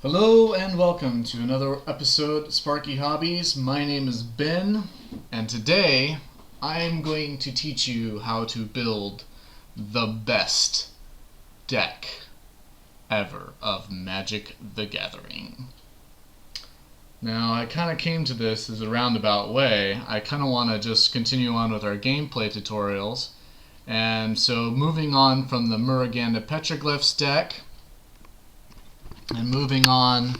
Hello and welcome to another episode of Sparky Hobbies. My name is Ben, and today I'm going to teach you how to build the best deck ever of Magic the Gathering. Now, I kind of came to this as a roundabout way. I kind of want to just continue on with our gameplay tutorials. And so moving on from the Muraganda Petroglyphs deck, and moving on,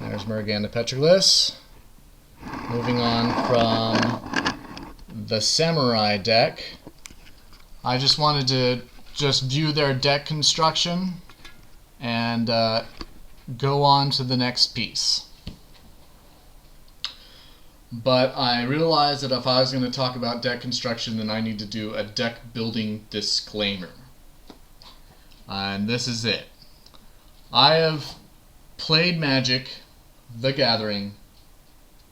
there's Muraganda Petroglyphs. Moving on from the Samurai deck, I just wanted to view their deck construction and go on to the next piece. But I realized that if I was going to talk about deck construction, then I need to do a deck building disclaimer. And this is it. I have played Magic the Gathering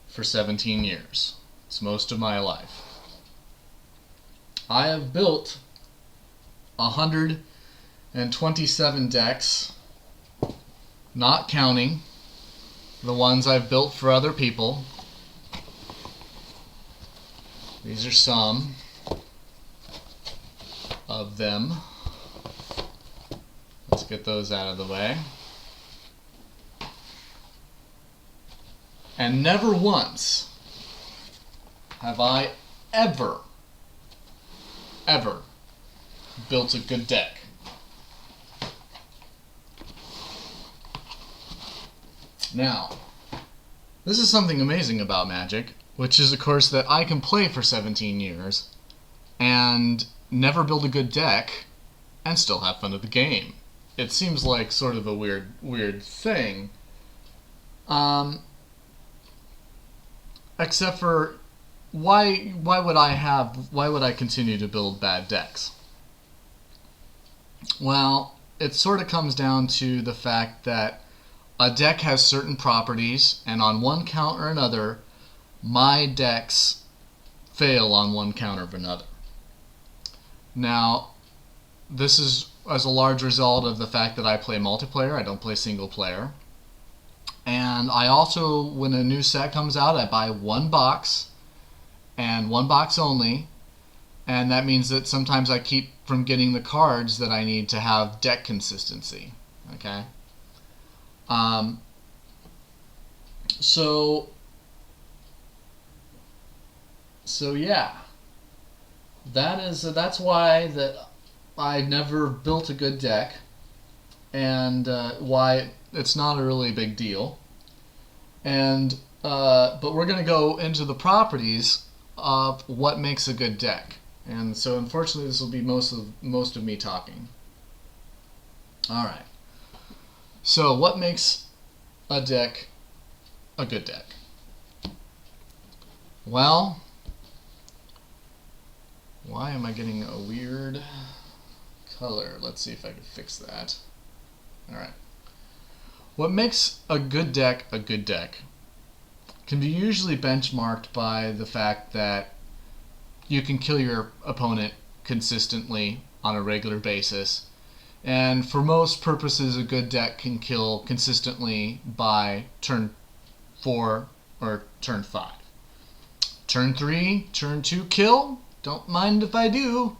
for 17 years. It's most of my life. I have built 127 decks, not counting the ones I've built for other people. These are some of them. Let's get those out of the way. And never once have I ever built a good deck. Now, this is something amazing about Magic, which is, of course, that I can play for 17 years and never build a good deck and still have fun at the game. It seems like sort of a weird thing. Except for why would I continue to build bad decks? Well, it sort of comes down to the fact that a deck has certain properties, and on one count or another, my decks fail on one count or another. Now, this is as a large result of the fact that I play multiplayer. I don't play single player. And I also, when a new set comes out, I buy one box, and one box only, and that means that sometimes I keep from getting the cards that I need to have deck consistency. Okay? So yeah, that's why I never built a good deck, and why it's not a really big deal. And but we're going to go into the properties of what makes a good deck. And so unfortunately this will be most of me talking. Alright. So what makes a deck a good deck? Well, why am I getting a weird color? Let's see if I can fix that. Alright. What makes a good deck can be usually benchmarked by the fact that you can kill your opponent consistently on a regular basis. And for most purposes, a good deck can kill consistently by turn 4 or turn 5. Turn 3, turn 2 kill. Don't mind if I do.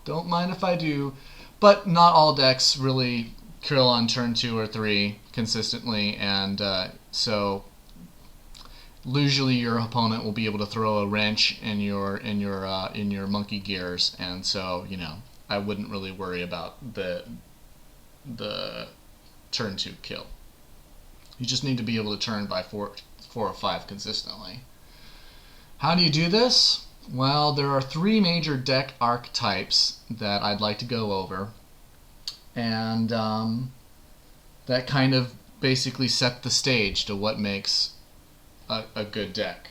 But not all decks really kill on turn 2 or 3 consistently, and so usually your opponent will be able to throw a wrench in your monkey gears, and so I wouldn't really worry about the turn 2 kill. You just need to be able to turn by 4 or 5 consistently. How do you do this? Well, there are 3 major deck archetypes that I'd like to go over, and that kind of basically set the stage to what makes a good deck.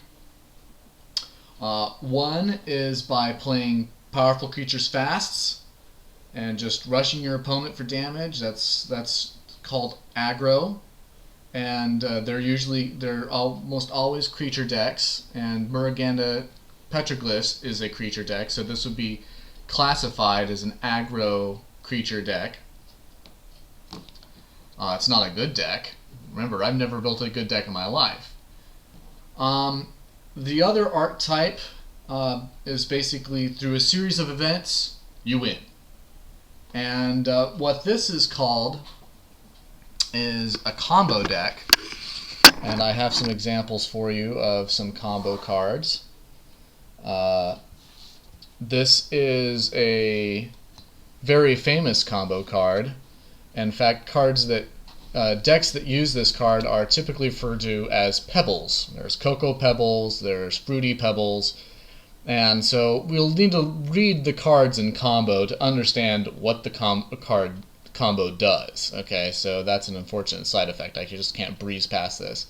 One is by playing powerful creatures fasts and just rushing your opponent for damage. That's called aggro, and they're almost always creature decks, and Muraganda Petroglyphs is a creature deck, so this would be classified as an aggro creature deck. It's not a good deck. Remember, I've never built a good deck in my life. The other archetype is basically through a series of events, you win. And what this is called is a combo deck. And I have some examples for you of some combo cards. This is a very famous combo card. In fact, cards that decks that use this card are typically referred to as pebbles. There's Cocoa Pebbles, there's Fruity Pebbles, and so we'll need to read the cards in combo to understand what the card combo does. Okay, so that's an unfortunate side effect. I just can't breeze past this.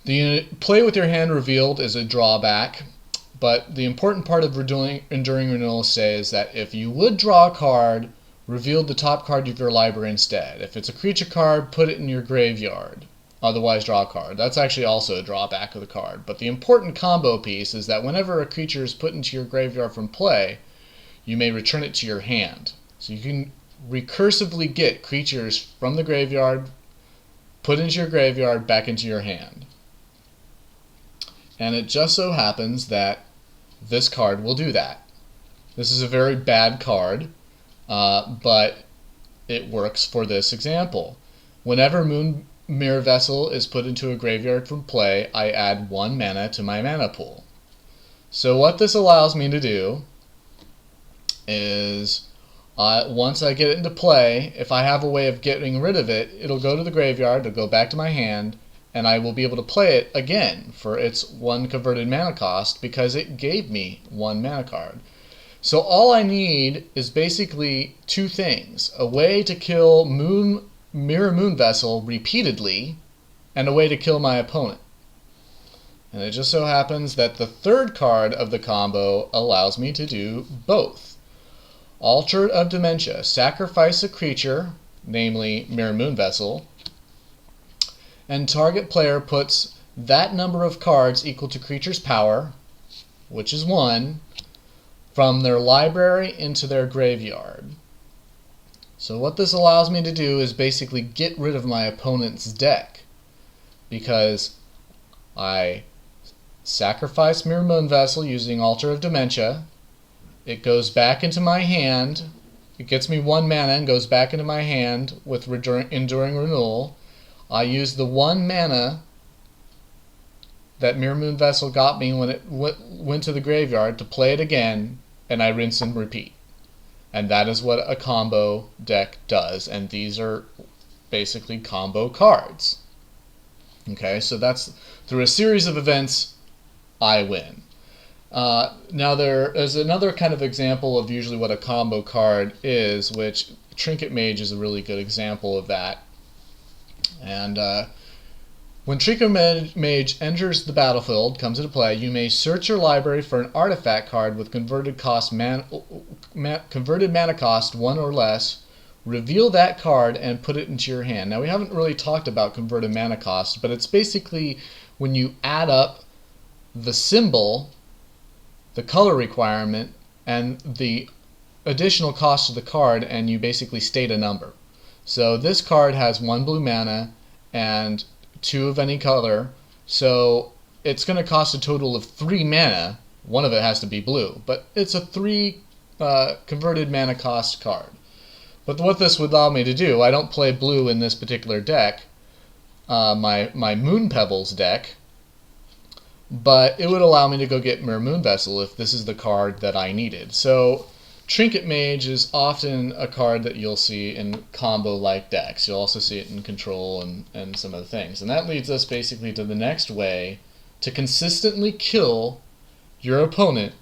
The play with your hand revealed is a drawback, but the important part of Enduring Renewal is that if you would draw a card, reveal the top card of your library instead. If it's a creature card, put it in your graveyard. Otherwise, draw a card. That's actually also a drawback of the card. But the important combo piece is that whenever a creature is put into your graveyard from play, you may return it to your hand. So you can recursively get creatures from the graveyard, put into your graveyard, back into your hand. And it just so happens that this card will do that. This is a very bad card. But it works for this example. Whenever Moon Mirror Vessel is put into a graveyard from play, I add 1 mana to my mana pool. So what this allows me to do is, once I get it into play, if I have a way of getting rid of it, it'll go to the graveyard, it'll go back to my hand, and I will be able to play it again for its 1 converted mana cost because it gave me 1 mana card. So all I need is basically 2 things: a way to kill Mirror Moon Vessel repeatedly, and a way to kill my opponent. And it just so happens that the 3rd card of the combo allows me to do both. Altar of Dementia. Sacrifice a creature, namely Mirror Moon Vessel, and target player puts that number of cards equal to creature's power, which is 1, from their library into their graveyard. So what this allows me to do is basically get rid of my opponent's deck, because I sacrifice Mirror Moon Vessel using Altar of Dementia. It goes back into my hand. It gets me 1 mana and goes back into my hand with Enduring Renewal. I use the 1 mana that Mirror Moon Vessel got me when it went to the graveyard to play it again, and I rinse and repeat. And that is what a combo deck does, and these are basically combo cards. Okay, so that's through a series of events, I win. Now there is another kind of example of usually what a combo card is, which Trinket Mage is a really good example of that. And when Trinket Mage enters the battlefield, comes into play, you may search your library for an artifact card with converted mana cost 1 or less, reveal that card, and put it into your hand. Now, we haven't really talked about converted mana cost, but it's basically when you add up the symbol, the color requirement, and the additional cost of the card, and you basically state a number. So this card has 1 blue mana and 2 of any color, so it's going to cost a total of 3 mana. One of it has to be blue, but it's a 3 converted mana cost card. But what this would allow me to do, I don't play blue in this particular deck, my Moon Pebbles deck, but it would allow me to go get Mirror Moon Vessel if this is the card that I needed. So Trinket Mage is often a card that you'll see in combo-like decks. You'll also see it in Control and some other things. And that leads us basically to the next way to consistently kill your opponent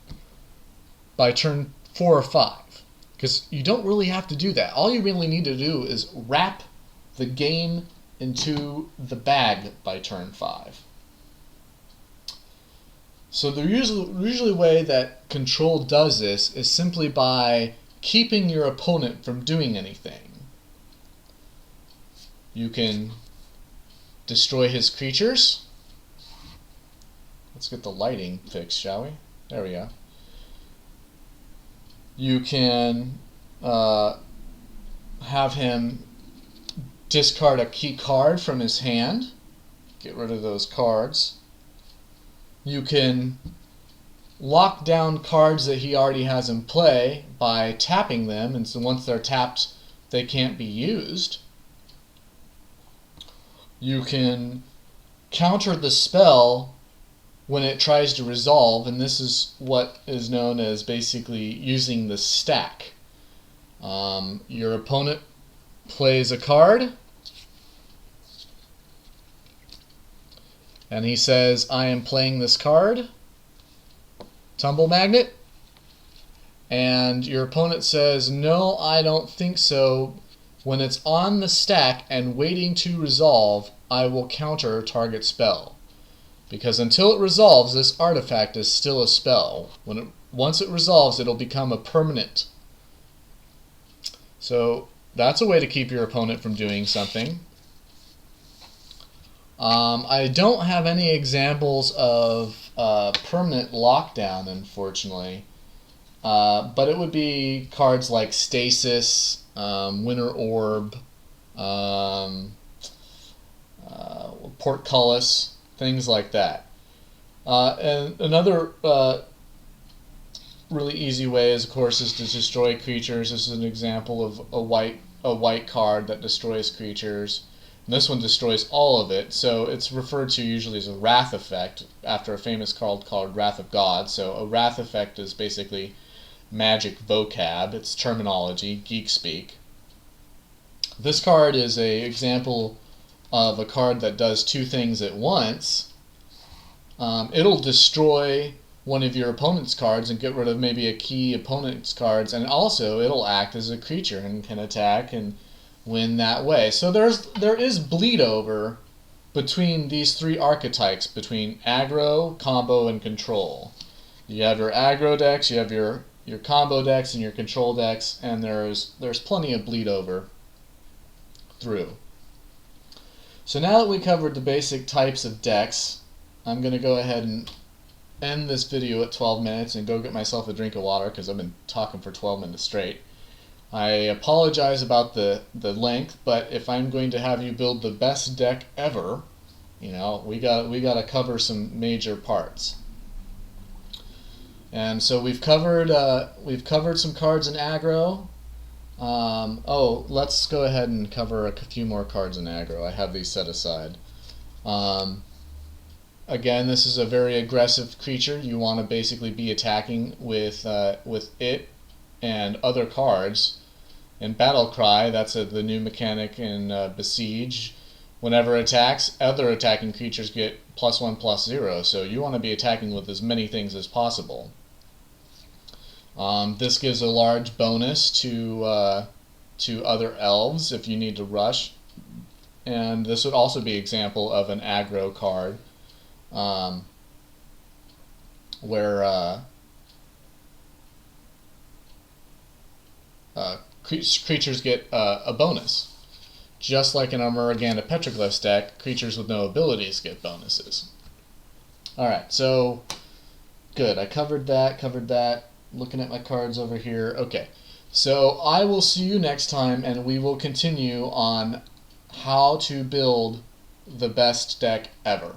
by turn 4 or 5. Because you don't really have to do that. All you really need to do is wrap the game into the bag by turn 5. So the usually way that Control does this is simply by keeping your opponent from doing anything. You can destroy his creatures. Let's get the lighting fixed, shall we? There we go. You can have him discard a key card from his hand. Get rid of those cards. You can lock down cards that he already has in play by tapping them, and so once they're tapped, they can't be used. You can counter the spell when it tries to resolve, and this is what is known as basically using the stack. Your opponent plays a card, and he says, I am playing this card, Tumble Magnet, and your opponent says, no, I don't think so. When it's on the stack and waiting to resolve, I will counter target spell. Because until it resolves, this artifact is still a spell. Once it resolves, it'll become a permanent. So that's a way to keep your opponent from doing something. I don't have any examples of permanent lockdown, unfortunately. But it would be cards like Stasis, Winter Orb, Portcullis, things like that. And another really easy way, of course, is to destroy creatures. This is an example of a white card that destroys creatures. And this one destroys all of it, so it's referred to usually as a Wrath effect, after a famous card called Wrath of God. So a Wrath effect is basically magic vocab. It's terminology, geek speak. This card is an example of a card that does two things at once. It'll destroy one of your opponent's cards and get rid of maybe a key opponent's cards, and also it'll act as a creature and can attack and win that way. So there is bleed over between these three archetypes, between aggro, combo, and control. You have your aggro decks, you have your combo decks, and your control decks, and there's plenty of bleed over through. So now that we covered the basic types of decks, I'm going to go ahead and end this video at 12 minutes and go get myself a drink of water because I've been talking for 12 minutes straight. I apologize about the length, but if I'm going to have you build the best deck ever, you know, we got to cover some major parts. And so we've covered some cards in aggro. Let's go ahead and cover a few more cards in aggro. I have these set aside. Again, this is a very aggressive creature. You want to basically be attacking with it and other cards. In Battle Cry, that's the new mechanic in Besiege. Whenever it attacks, other attacking creatures get +1/+0, so you want to be attacking with as many things as possible. This gives a large bonus to other elves if you need to rush, and this would also be an example of an aggro card, where creatures get a bonus. Just like in our Morgana Petroglyphs deck, creatures with no abilities get bonuses. Alright, so good. I covered that. Looking at my cards over here. Okay, so I will see you next time, and we will continue on how to build the best deck ever.